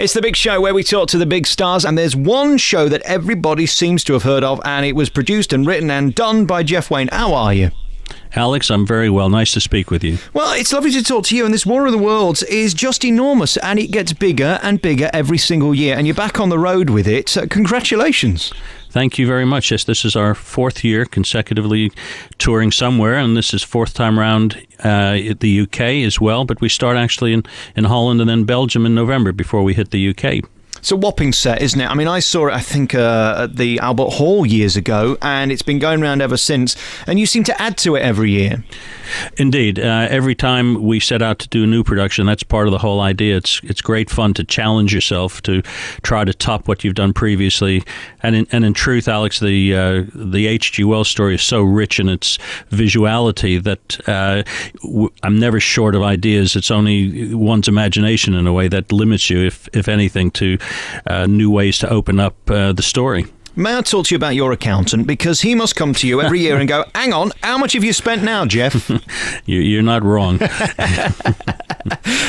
It's the big show where we talk to the big stars, and there's one show that everybody seems to have heard of, and it was produced and written and done by Jeff Wayne. How are you? Alex, I'm very well. Nice to speak with you. Well, it's lovely to talk to you, and this War of the Worlds is just enormous, and it gets bigger and bigger every single year, and you're back on the road with it. So congratulations. Thank you very much. Yes, this is our fourth year consecutively touring somewhere, and this is fourth time around at the UK as well, but we start actually in Holland and then Belgium in November before we hit the UK. It's a whopping set, isn't it? I mean, I saw it, I think, at the Albert Hall years ago, and it's been going around ever since, and you seem to add to it every year. Indeed. Every time we set out to do a new production, that's part of the whole idea. It's great fun to challenge yourself, to try to top what you've done previously. And in truth, Alex, the H.G. Wells story is so rich in its visuality that I'm never short of ideas. It's only one's imagination, in a way, that limits you, if anything, to new ways to open up the story. May I talk to you about your accountant? Because he must come to you every year and go, hang on, how much have you spent now, Jeff? You're not wrong.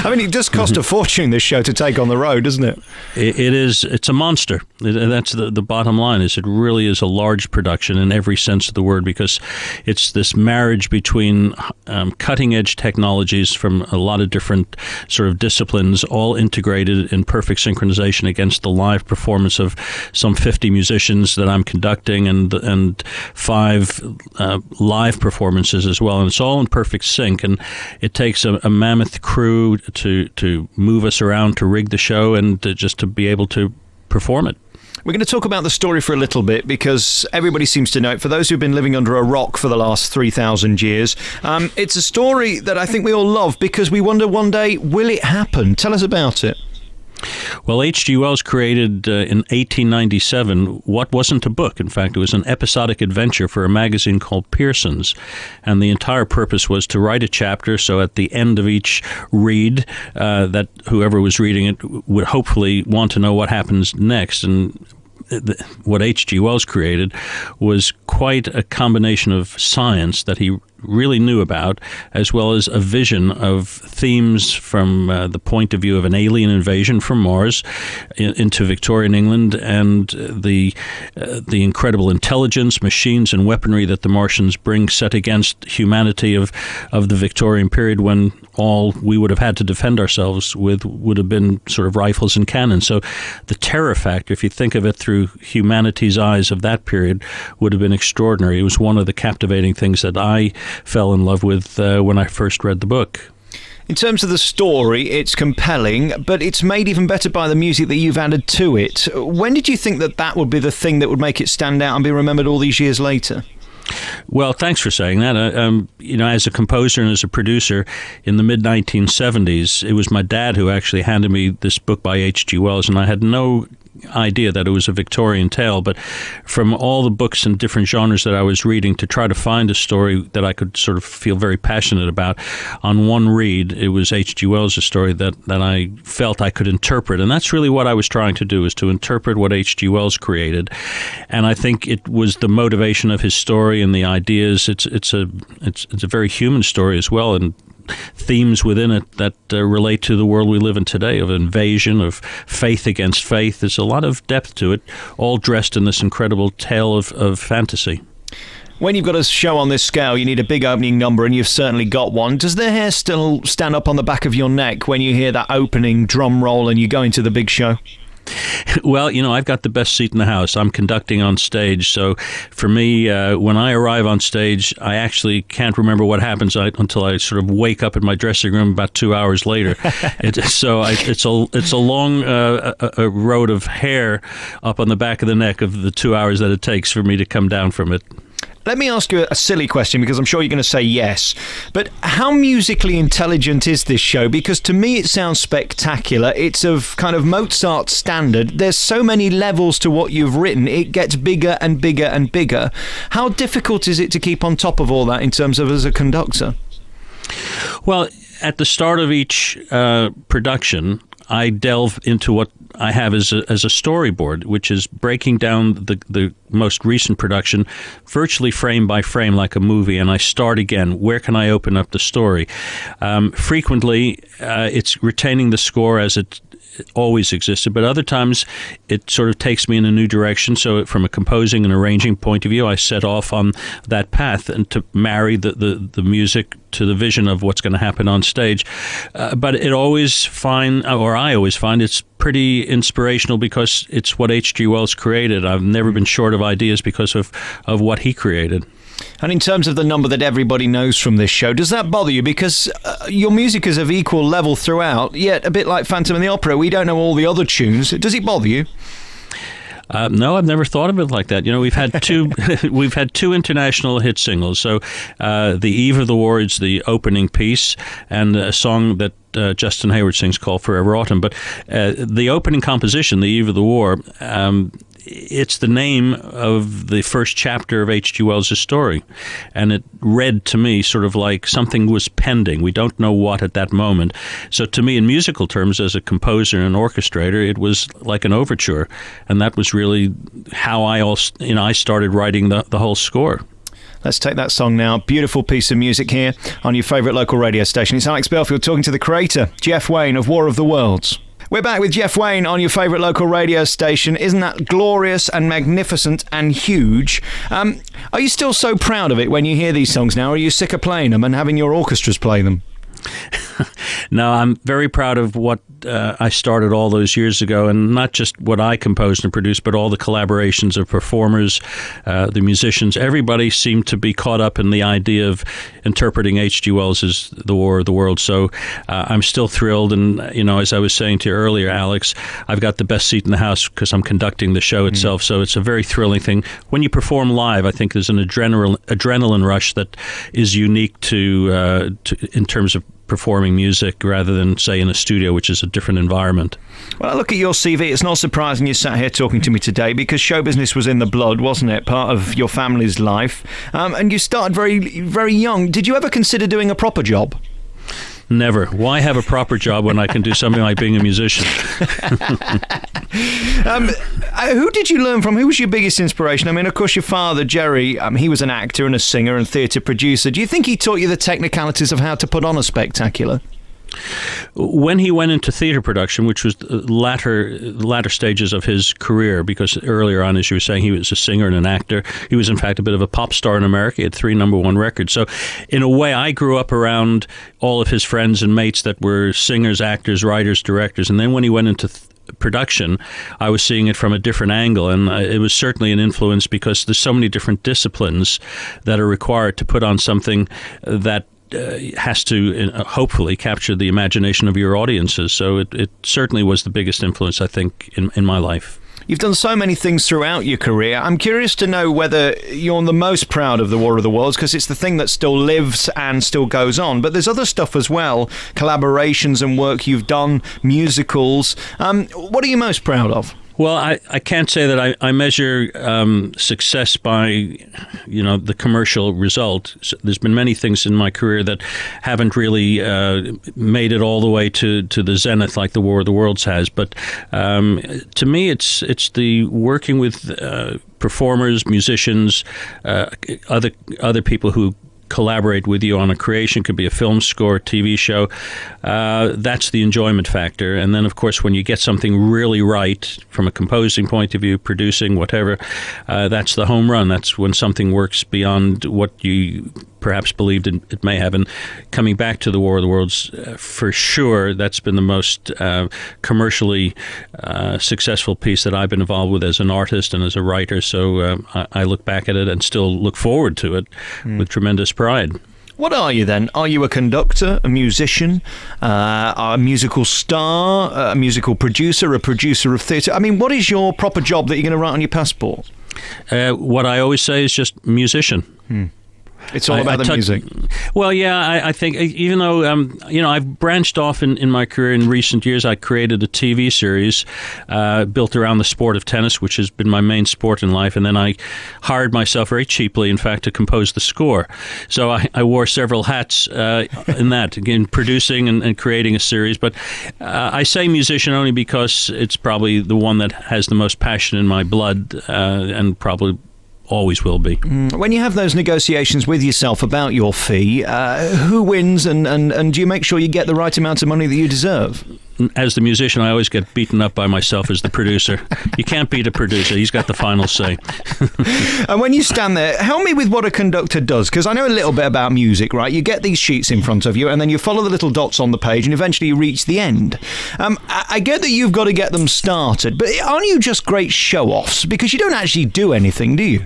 I mean, it does cost a fortune, this show, to take on the road, doesn't it? It is. It's a monster. That's the bottom line. Is it really is a large production in every sense of the word, because it's this marriage between cutting-edge technologies from a lot of different sort of disciplines, all integrated in perfect synchronization against the live performance of some 50 musicians that I'm conducting, and 5 live performances as well. And it's all in perfect sync, and it takes a mammoth crew to move us around, to rig the show, and just to be able to perform it. We're going to talk about the story for a little bit, because everybody seems to know it. For those who've been living under a rock for the last 3,000 years, it's a story that I think we all love, because we wonder one day, will it happen? Tell us about it. Well, H.G. Wells created in 1897 what wasn't a book. In fact, it was an episodic adventure for a magazine called Pearson's. And the entire purpose was to write a chapter, so at the end of each read, that whoever was reading it would hopefully want to know what happens next. And what H.G. Wells created was quite a combination of science that he really knew about, as well as a vision of themes from the point of view of an alien invasion from Mars into Victorian England, and the incredible intelligence, machines, and weaponry that the Martians bring, set against humanity of the Victorian period, when all we would have had to defend ourselves with would have been sort of rifles and cannons. So the terror factor, if you think of it through humanity's eyes of that period, would have been extraordinary. It was one of the captivating things that I fell in love with when I first read the book. In terms of the story, it's compelling, but it's made even better by the music that you've added to it. When did you think that would be the thing that would make it stand out and be remembered all these years later? Well, thanks for saying that. As a composer and as a producer in the mid-1970s, it was my dad who actually handed me this book by H.G. Wells, and I had no idea that it was a Victorian tale. But from all the books and different genres that I was reading, to try to find a story that I could sort of feel very passionate about, on one read, it was H.G. Wells' story that I felt I could interpret. And that's really what I was trying to do, is to interpret what H.G. Wells created. And I think it was the motivation of his story and the ideas. It's a very human story as well, and themes within it that relate to the world we live in today, of invasion, of faith against faith. There's a lot of depth to it, all dressed in this incredible tale of fantasy. When you've got a show on this scale, you need a big opening number, and you've certainly got one. Does the hair still stand up on the back of your neck when you hear that opening drum roll and you go into the big show? Well, I've got the best seat in the house. I'm conducting on stage, so for me, when I arrive on stage, I actually can't remember what happens until I sort of wake up in my dressing room about 2 hours later. It's a long a road of hair up on the back of the neck of the 2 hours that it takes for me to come down from it. Let me ask you a silly question, because I'm sure you're going to say yes. But how musically intelligent is this show? Because to me it sounds spectacular. It's of kind of Mozart standard. There's so many levels to what you've written. It gets bigger and bigger and bigger. How difficult is it to keep on top of all that in terms of as a conductor? Well, at the start of each production, I delve into what I have as a storyboard, which is breaking down the most recent production virtually frame by frame like a movie, and I start again. Where can I open up the story? Frequently, it's retaining the score as it always existed, but other times it sort of takes me in a new direction. So from a composing and arranging point of view, I set off on that path and to marry the music to the vision of what's going to happen on stage. But I always find it's pretty inspirational because it's what H.G. Wells created. I've never been short of ideas because of what he created. And in terms of the number that everybody knows from this show, does that bother you? Because your music is of equal level throughout, yet a bit like Phantom of the Opera, we don't know all the other tunes. Does it bother you? No, I've never thought of it like that. We've had two international hit singles. So, "The Eve of the War" is the opening piece, and a song that Justin Hayward sings called "Forever Autumn." But the opening composition, "The Eve of the War," it's the name of the first chapter of H.G. Wells' story, and it read to me sort of like something was pending. We don't know what at that moment. So to me, in musical terms, as a composer and orchestrator, it was like an overture, and that was really how I started writing the whole score. Let's take that song now. Beautiful piece of music here on your favourite local radio station. It's Alex Belfield talking to the creator, Jeff Wayne of War of the Worlds. We're back with Jeff Wayne on your favourite local radio station. Isn't that glorious and magnificent and huge? Are you still so proud of it when you hear these songs now? Or are you sick of playing them and having your orchestras play them? No, I'm very proud of what I started all those years ago, and not just what I composed and produced, but all the collaborations of performers, the musicians. Everybody seemed to be caught up in the idea of interpreting H.G. Wells' The War of the Worlds. So I'm still thrilled, and as I was saying to you earlier, Alex, I've got the best seat in the house because I'm conducting the show itself. So it's a very thrilling thing. When you perform live, I think there's an adrenaline rush that is unique to in terms of performing music rather than, say, in a studio, which is a different environment. Well, I look at your CV. It's not surprising you sat here talking to me today because show business was in the blood, wasn't it? Part of your family's life. And you started very, very young. Did you ever consider doing a proper job? Never. Why have a proper job when I can do something like being a musician? Who did you learn from? Who was your biggest inspiration? I mean, of course, your father, Jerry, he was an actor and a singer and theatre producer. Do you think he taught you the technicalities of how to put on a spectacular? When he went into theater production, which was the latter stages of his career, because earlier on, as you were saying, he was a singer and an actor. He was, in fact, a bit of a pop star in America. He had 3 number-1 records. So, in a way, I grew up around all of his friends and mates that were singers, actors, writers, directors. And then when he went into production, I was seeing it from a different angle, and it was certainly an influence because there's so many different disciplines that are required to put on something that has to hopefully capture the imagination of your audiences. So it certainly was the biggest influence, I think, in my life. You've done so many things throughout your career. I'm curious to know whether you're the most proud of the War of the Worlds, because it's the thing that still lives and still goes on. But there's other stuff as well, collaborations and work you've done, musicals. What are you most proud of? Well, I can't say that I measure success by, the commercial result. So there's been many things in my career that haven't really made it all the way to the zenith like the War of the Worlds has. But to me, it's the working with performers, musicians, other people who collaborate with you on a creation. Could be a film score, TV show. That's the enjoyment factor. And then, of course, when you get something really right from a composing point of view, producing, whatever, that's the home run. That's when something works beyond what you perhaps believed it may have. And coming back to the War of the Worlds, for sure, that's been the most commercially successful piece that I've been involved with as an artist and as a writer. So I look back at it and still look forward to it with tremendous pride. What are you then? Are you a conductor, a musician, a musical star, a musical producer, a producer of theatre? I mean, what is your proper job that you're going to write on your passport? What I always say is just musician. It's all about the music. Well, yeah, I think even though I've branched off in my career in recent years. I created a TV series built around the sport of tennis, which has been my main sport in life, and then I hired myself very cheaply, in fact, to compose the score. So I wore several hats in that, again, producing and creating a series. But I say musician only because it's probably the one that has the most passion in my blood, and probably always will be. When you have those negotiations with yourself about your fee, who wins and do you make sure you get the right amount of money that you deserve? as the musician, I always get beaten up by myself as the producer. You can't beat a producer. He's got the final say. And when you stand there, help me with what a conductor does, because I know a little bit about music, right? You get these sheets in front of you, and then you follow the little dots on the page, and eventually you reach the end. I get that you've got to get them started, but aren't you just great show-offs? Because you don't actually do anything, do you?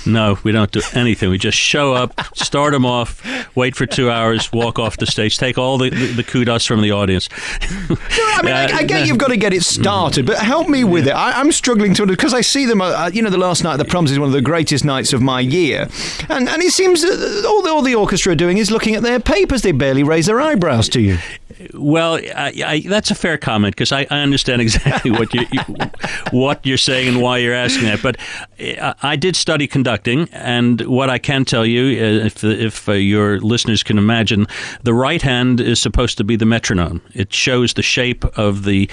No, we don't do anything. We just show up, start them off, wait for 2 hours, walk off the stage, take all the kudos from the audience. No, I mean, I get you've got to get it started, but help me with it. I'm struggling to, because I see them, the last night at the Proms is one of the greatest nights of my year. And it seems that all the orchestra are doing is looking at their papers. They barely raise their eyebrows to you. Well, that's a fair comment, because I understand exactly what you're saying and why you're asking that. But I did study conducting, and what I can tell you, if your listeners can imagine, the right hand is supposed to be the metronome. It shows the shape of the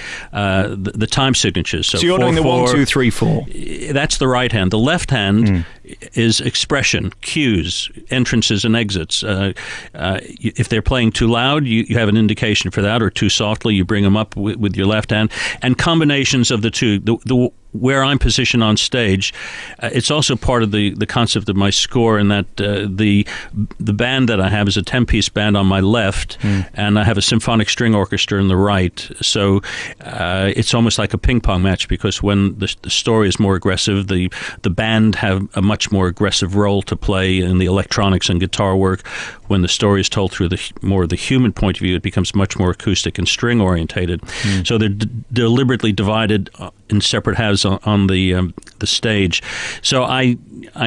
time signatures. So you're doing the 1, 2, 3, 4. That's the right hand. The left hand is expression, cues, entrances and exits. If they're playing too loud, you have an indication for that, or too softly, you bring them up with your left hand, and combinations of the two. Where I'm positioned on stage, it's also part of the concept of my score, in that the band that I have is a 10-piece band on my left, and I have a symphonic string orchestra in the right. So it's almost like a ping pong match, because when the story is more aggressive, the band have a much more aggressive role to play in the electronics and guitar work. When the story is told through more of the human point of view, it becomes much more acoustic and string orientated. So they're deliberately divided in separate halves on the stage. So I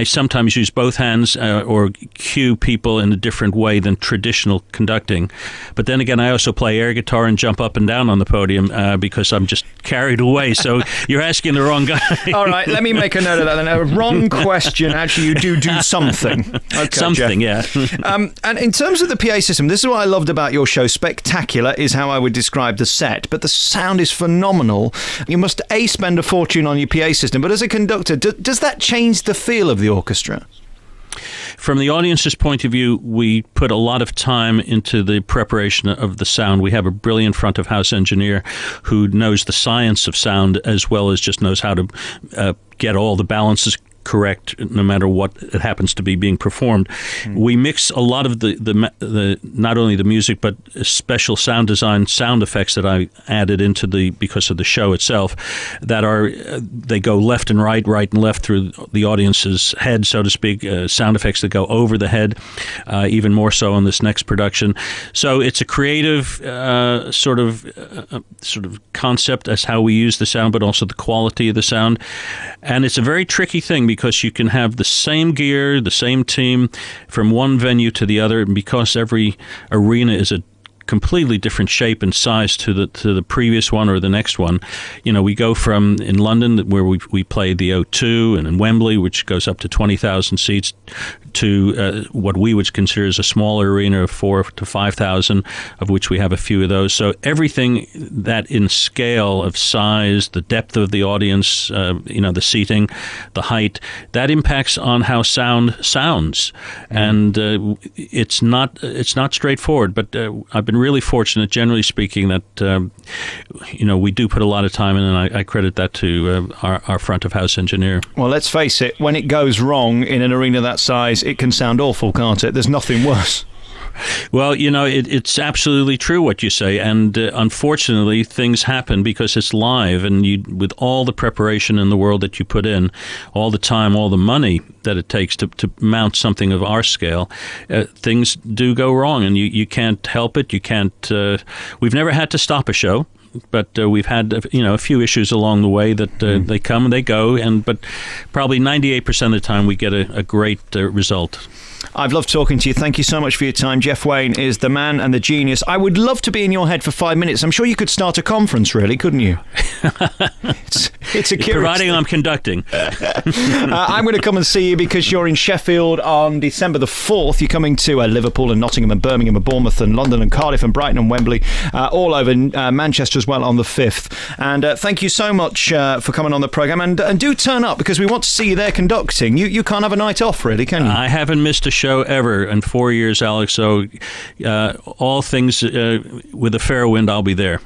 sometimes use both hands or cue people in a different way than traditional conducting. But then again, I also play air guitar and jump up and down on the podium because I'm just carried away. So you're asking the wrong guy. All right, let me make a note of that. Then. Wrong question. Actually, you do something. Okay, something, Jeff. Yeah. And in terms of the PA system, this is what I loved about your show. Spectacular is how I would describe the set, but the sound is phenomenal. You must spend a fortune on your PA system, but as a conductor, does that change the feel of the orchestra? From the audience's point of view, we put a lot of time into the preparation of the sound. We have a brilliant front of house engineer who knows the science of sound, as well as just knows how to get all the balances correct, no matter what it happens to be being performed. We mix a lot of the not only the music, but special sound design, sound effects that I added into because of the show itself, that they go left and right and left through the audience's head, so to speak. Sound effects that go over the head, even more so in this next production. So it's a creative sort of concept as how we use the sound, but also the quality of the sound. And it's a very tricky thing, because you can have the same gear, the same team from one venue to the other, and because every arena is a completely different shape and size to the previous one or the next one. We go from, in London, where we play the O2, and in Wembley, which goes up to 20,000 seats, to what we would consider as a smaller arena of 4,000 to 5,000, of which we have a few of those. So everything that in scale of size, the depth of the audience, the seating, the height, that impacts on how sound sounds. And it's not straightforward, but I've been really fortunate, generally speaking, that we do put a lot of time in, and I credit that to our front of house engineer. Well, let's face it, when it goes wrong in an arena that size, it can sound awful, can't it? There's nothing worse. Well, it's absolutely true what you say, and unfortunately, things happen because it's live, and with all the preparation in the world that you put in, all the time, all the money that it takes to mount something of our scale, things do go wrong, and you can't help it. You can't. We've never had to stop a show. But we've had a few issues along the way that they come and they go, but probably 98% of the time we get a great result. I've loved talking to you. Thank you so much for your time. Jeff Wayne is the man and the genius. I would love to be in your head for 5 minutes. I'm sure you could start a conference, really, couldn't you? It's a curious providing thing. I'm conducting. I'm going to come and see you because you're in Sheffield on December the 4th. You're coming to Liverpool and Nottingham and Birmingham and Bournemouth and London and Cardiff and Brighton and Wembley, all over Manchester as well on the 5th. And thank you so much for coming on the programme. And do turn up, because we want to see you there conducting. You can't have a night off, really, can you? I haven't missed a show ever in 4 years, Alex. So all things with a fair wind, I'll be there.